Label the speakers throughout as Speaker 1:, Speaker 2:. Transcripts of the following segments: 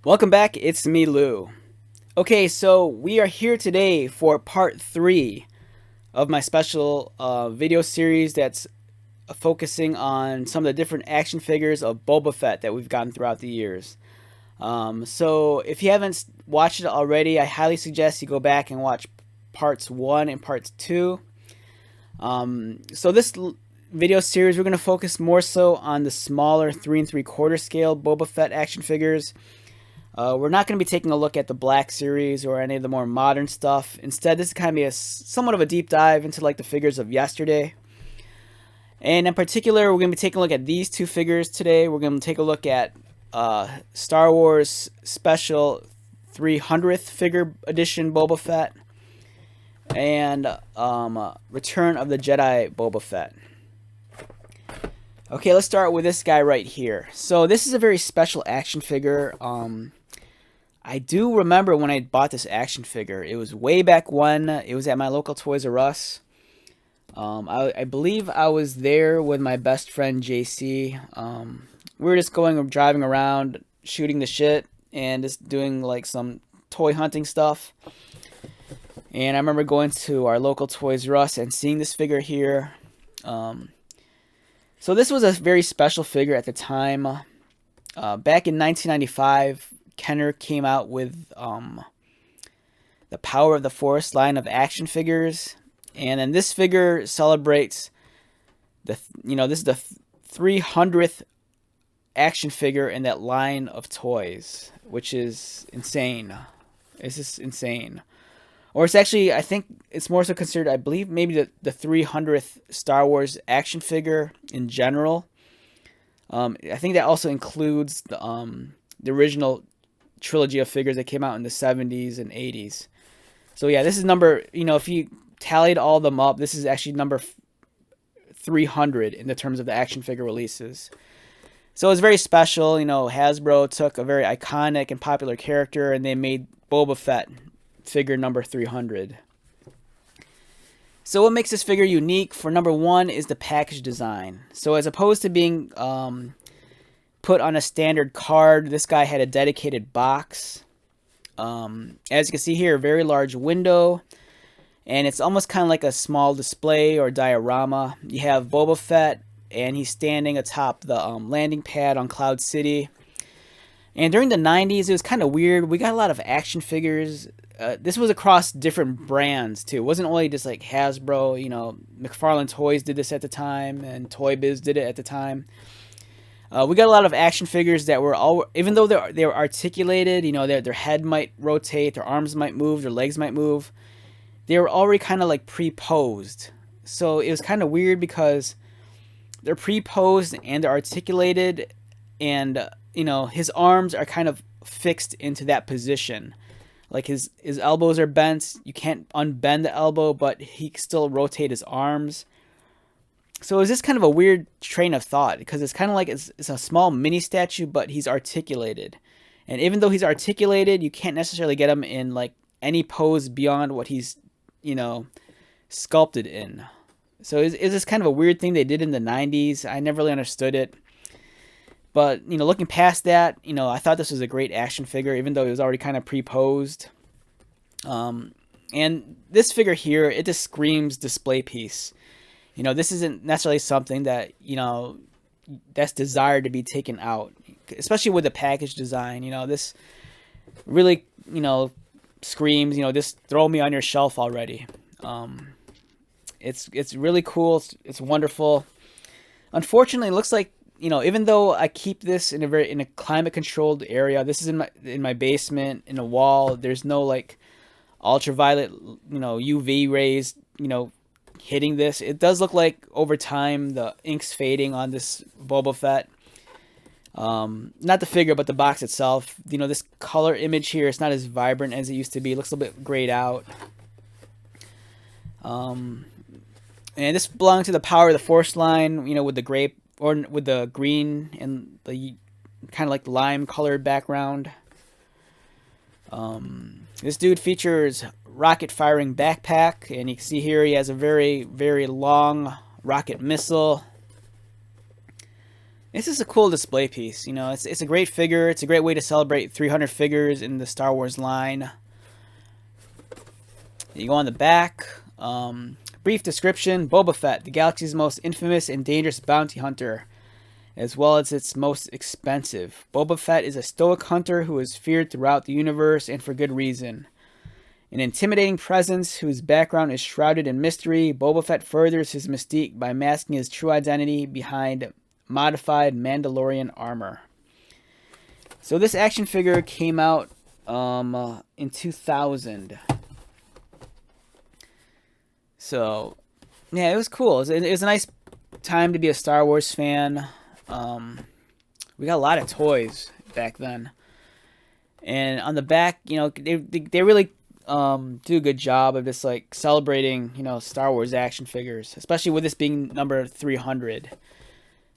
Speaker 1: Welcome back, it's me, Lou. Okay, so we are here today for part 3 of my special video series that's focusing on some of the different action figures of Boba Fett that we've gotten throughout the years. So if you haven't watched it already, I highly suggest you go back and watch parts 1 and parts 2. So this video series, we're going to focus more so on the smaller 3 3/4 scale Boba Fett action figures. We're not going to be taking a look at the Black Series or any of the more modern stuff. Instead, this is kind of be somewhat of a deep dive into like the figures of yesterday. And in particular, we're going to be taking a look at these two figures today. We're going to take a look at Star Wars Special 300th Figure Edition Boba Fett and Return of the Jedi Boba Fett. Okay, let's start with this guy right here. So this is a very special action figure. I do remember when I bought this action figure. It was way back when. It was at my local Toys R Us. I believe I was there with my best friend JC. We were just driving around, shooting the shit, and just doing like some toy hunting stuff. And I remember going to our local Toys R Us and seeing this figure here. So this was a very special figure at the time. Back in 1995, Kenner came out with the Power of the Force line of action figures, and then this figure celebrates this is the 300th action figure in that line of toys, which is insane. It's just insane. Or it's actually, I think it's more so considered, I believe, maybe the 300th Star Wars action figure in general. I think that also includes the original trilogy of figures that came out in the 70s and 80s. So yeah, this is number, if you tallied all of them up, this is actually number 300 in the terms of the action figure releases. So it's very special. Hasbro took a very iconic and popular character and they made Boba Fett figure number 300. So what makes this figure unique? For number one is the package design. So as opposed to being put on a standard card, this guy had a dedicated box. As you can see here, a very large window, and it's almost kind of like a small display or diorama. You have Boba Fett, and he's standing atop the landing pad on Cloud City. And during the 90s, it was kind of weird. We got a lot of action figures. This was across different brands too. It wasn't only just like Hasbro. McFarlane Toys did this at the time, and Toy Biz did it at the time. We got a lot of action figures that were all, even though they were articulated, their head might rotate, their arms might move, their legs might move. They were already kind of like pre-posed. So it was kind of weird because they're pre-posed and they're articulated, and his arms are kind of fixed into that position. Like his elbows are bent. You can't unbend the elbow, but he can still rotate his arms. So it's just kind of a weird train of thought because it's kind of like it's a small mini statue, but he's articulated. And even though he's articulated, you can't necessarily get him in like any pose beyond what he's, sculpted in. So it's just kind of a weird thing they did in the 90s. I never really understood it. But, looking past that, I thought this was a great action figure, even though it was already kind of pre-posed. And this figure here, it just screams display piece. This isn't necessarily something that, that's desired to be taken out, especially with the package design. This really, screams, just throw me on your shelf already. It's really cool. It's wonderful. Unfortunately, it looks like, even though I keep this in a climate controlled area, this is in my basement in a wall. There's no like ultraviolet, UV rays, hitting this. It does look like over time the ink's fading on this Boba Fett. Not the figure, but the box itself. This color image here, it's not as vibrant as it used to be. It looks a little bit grayed out. And this belongs to the Power of the Force line, with the grape or with the green and the kind of like lime colored background. This dude features rocket firing backpack, and you can see here he has a very, very long rocket missile. This is a cool display piece. You know, it's a great figure. It's a great way to celebrate 300 figures in the Star Wars line. You go on the back. Brief description: Boba Fett, the galaxy's most infamous and dangerous bounty hunter, as well as its most expensive. Boba Fett is a stoic hunter who is feared throughout the universe, and for good reason. An intimidating presence whose background is shrouded in mystery, Boba Fett furthers his mystique by masking his true identity behind modified Mandalorian armor. So this action figure came out in 2000. So, yeah, it was cool. It was a nice time to be a Star Wars fan. We got a lot of toys back then. And on the back, you know, they really do a good job of just like celebrating, you know, Star Wars action figures, especially with this being number 300.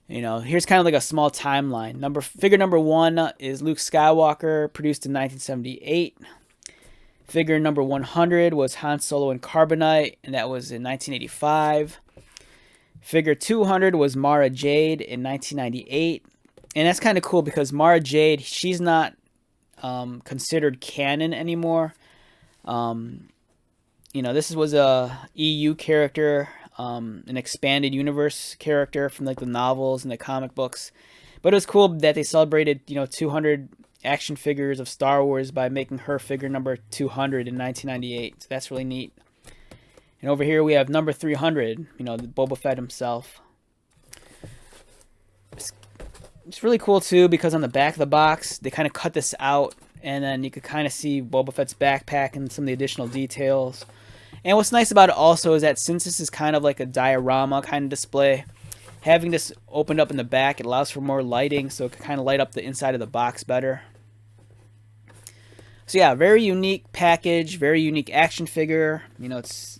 Speaker 1: You know, here's kind of like a small timeline. Figure number 1 is Luke Skywalker, produced in 1978. Figure number 100 was Han Solo in Carbonite, and that was in 1985. Figure 200 was Mara Jade in 1998. And that's kind of cool because Mara Jade, she's not considered canon anymore. You know, this was a EU character, an expanded universe character from like the novels and the comic books. But it was cool that they celebrated, you know, 200 action figures of Star Wars by making her figure number 200 in 1998. So that's really neat. And over here we have number 300, you know, the Boba Fett himself. It's really cool too because on the back of the box they kind of cut this out, and then you could kind of see Boba Fett's backpack and some of the additional details. And what's nice about it also is that since this is kind of like a diorama kind of display, having this opened up in the back, it allows for more lighting, so it can kind of light up the inside of the box better. So yeah, very unique package, very unique action figure. You know, it's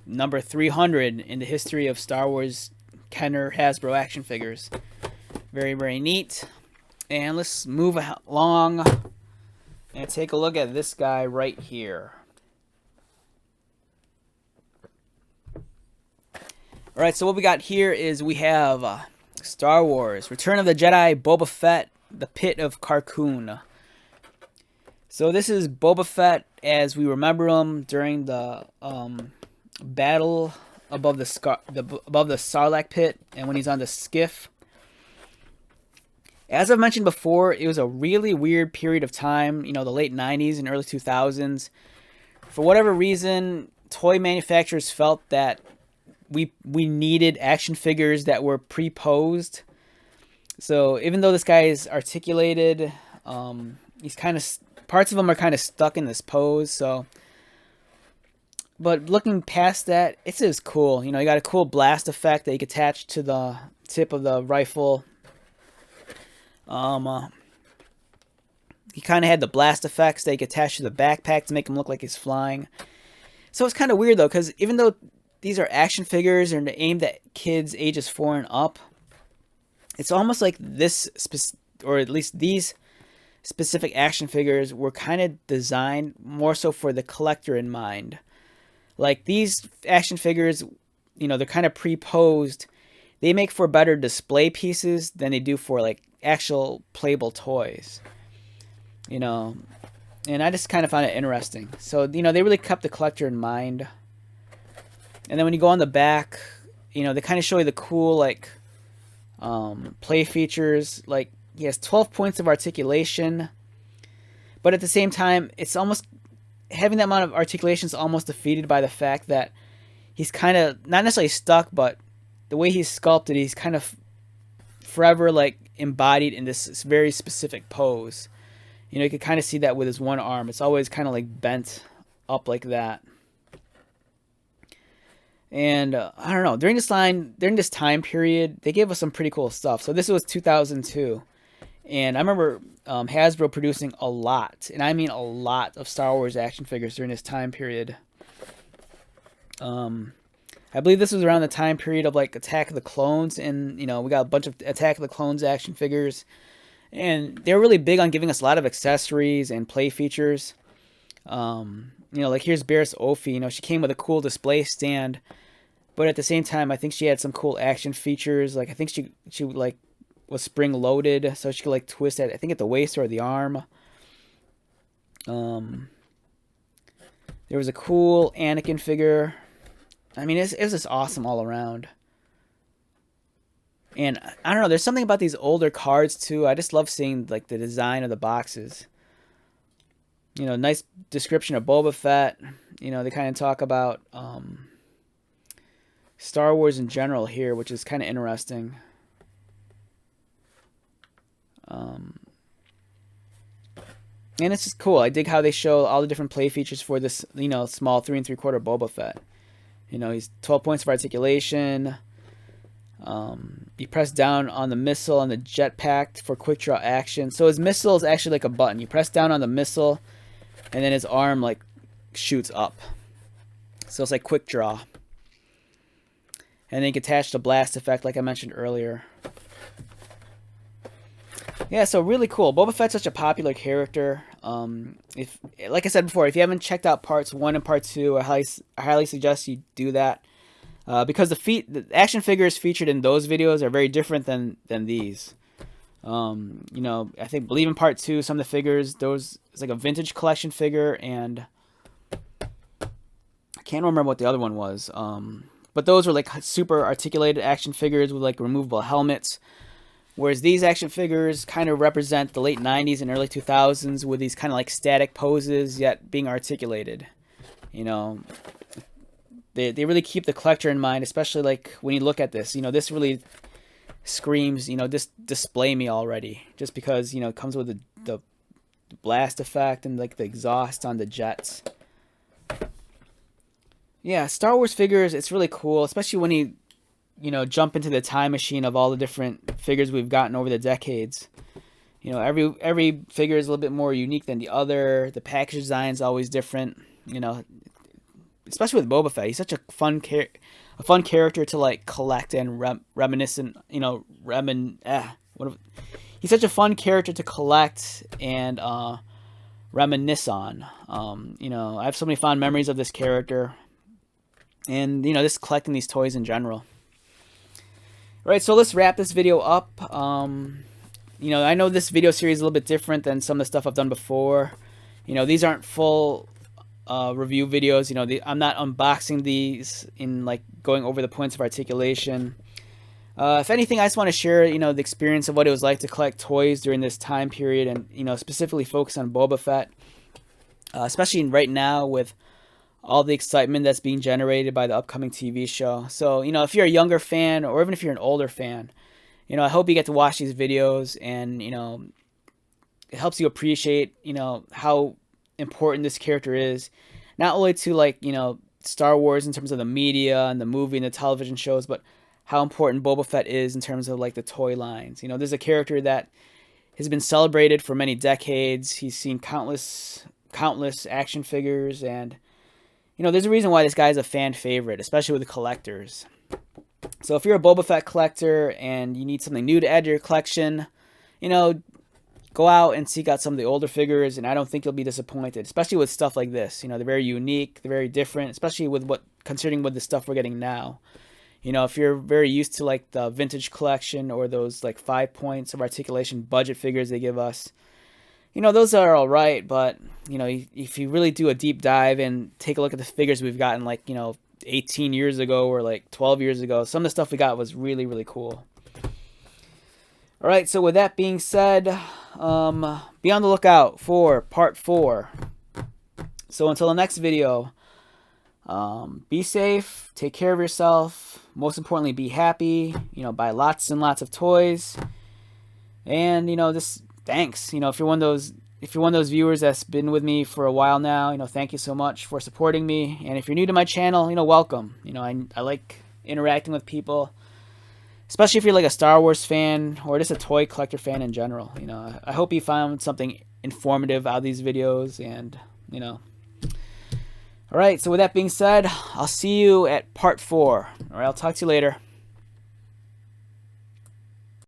Speaker 1: number 300 in the history of Star Wars Kenner Hasbro action figures. Very, very neat. And let's move along and take a look at this guy right here. Alright, so what we got here is we have Star Wars Return of the Jedi Boba Fett, the Pit of Carkoon. So this is Boba Fett as we remember him during the battle above the Sarlacc pit, and when he's on the skiff. As I've mentioned before, it was a really weird period of time, you know, the late 90s and early 2000s. For whatever reason, toy manufacturers felt that we needed action figures that were pre-posed. So even though this guy is articulated, he's kind of, parts of him are kind of stuck in this pose. So, but looking past that, it's just cool. You know, you got a cool blast effect that you can attach to the tip of the rifle. He kind of had the blast effects that you could attach to the backpack to make him look like he's flying. So it's kind of weird though, because even though these are action figures and they're aimed at kids ages 4 and up, it's almost like this, or at least these specific action figures were kind of designed more so for the collector in mind. Like these action figures, you know, they're kind of pre-posed. They make for better display pieces than they do for like actual playable toys. You know, and I just kind of find it interesting. So, you know, they really kept the collector in mind. And then when you go on the back, you know, they kind of show you the cool, like, play features. Like, he has 12 points of articulation. But at the same time, it's almost, having that amount of articulation is almost defeated by the fact that he's kind of, not necessarily stuck, but the way he's sculpted, he's kind of forever, like, embodied in this very specific pose. You know, you can kind of see that with his one arm. It's always kind of, like, bent up like that. And I don't know, during this time period, they gave us some pretty cool stuff. So this was 2002. And I remember Hasbro producing a lot, and I mean a lot, of Star Wars action figures during this time period. I believe this was around the time period of like Attack of the Clones, and you know, we got a bunch of Attack of the Clones action figures. And they were really big on giving us a lot of accessories and play features. You know, like here's Barriss Offee, you know, she came with a cool display stand. But at the same time, I think she had some cool action features. Like I think she like was spring loaded, so she could like twist at, I think, at the waist or the arm. There was a cool Anakin figure. I mean, it was just awesome all around. And I don't know, there's something about these older cards too. I just love seeing like the design of the boxes. You know, nice description of Boba Fett. You know, they kind of talk about Star Wars in general here, which is kind of interesting. And it's just cool. I dig how they show all the different play features for this, you know, small 3 3/4 Boba Fett. You know, he's 12 points of articulation. You press down on the missile on the jetpack for quick draw action. So his missile is actually like a button. You press down on the missile, and then his arm like shoots up. So it's like quick draw. And then you can attach the blast effect like I mentioned earlier. Yeah, so really cool. Boba Fett's such a popular character. If, like I said before, if you haven't checked out parts 1 and part 2, I highly suggest you do that. Because the action figures featured in those videos are very different than these. You know, believe in part 2, some of the figures, it's like a vintage collection figure, and I can't remember what the other one was. But those were like super articulated action figures with like removable helmets. Whereas these action figures kind of represent the late 90s and early 2000s with these kind of like static poses yet being articulated. You know, they really keep the collector in mind, especially like when you look at this. You know, this really screams, you know, just display me already. Just because, you know, it comes with the blast effect and like the exhaust on the jets. Yeah, Star Wars figures, it's really cool, especially when you know, jump into the time machine of all the different figures we've gotten over the decades. You know, every figure is a little bit more unique than the other. The package design is always different. You know, especially with Boba Fett, he's such a fun character to like collect and reminiscent. You know, he's such a fun character to collect and reminisce on. You know, I have so many fond memories of this character, and you know, just collecting these toys in general. Right, so let's wrap this video up. You know, I know this video series is a little bit different than some of the stuff I've done before. You know, these aren't full review videos. You know, I'm not unboxing these in like going over the points of articulation. If anything, I just want to share, you know, the experience of what it was like to collect toys during this time period, and you know, specifically focus on Boba Fett, especially right now with all the excitement that's being generated by the upcoming TV show. So, you know, if you're a younger fan or even if you're an older fan, you know, I hope you get to watch these videos and, you know, it helps you appreciate, you know, how important this character is. Not only to like, you know, Star Wars in terms of the media and the movie and the television shows, but how important Boba Fett is in terms of like the toy lines. You know, there's a character that has been celebrated for many decades. He's seen countless action figures, and you know, there's a reason why this guy is a fan favorite, especially with the collectors. So if you're a Boba Fett collector and you need something new to add to your collection, you know, go out and seek out some of the older figures, and I don't think you'll be disappointed, especially with stuff like this. You know, they're very unique, they're very different, especially with considering with the stuff we're getting now. You know, if you're very used to like the vintage collection or those like 5 points of articulation budget figures they give us, you know, those are all right, but, you know, if you really do a deep dive and take a look at the figures we've gotten, like, you know, 18 years ago or like 12 years ago, some of the stuff we got was really, really cool. All right, so with that being said, be on the lookout for part 4. So until the next video, be safe, take care of yourself, most importantly, be happy, you know, buy lots and lots of toys, and, you know, thanks. You know, if you're one of those viewers that's been with me for a while now, you know, thank you so much for supporting me. And if you're new to my channel, you know, welcome. You know, I like interacting with people, especially if you're like a Star Wars fan or just a toy collector fan in general. You know, I hope you found something informative out of these videos, and, you know. All right, so with that being said, I'll see you at part 4. All right, I'll talk to you later.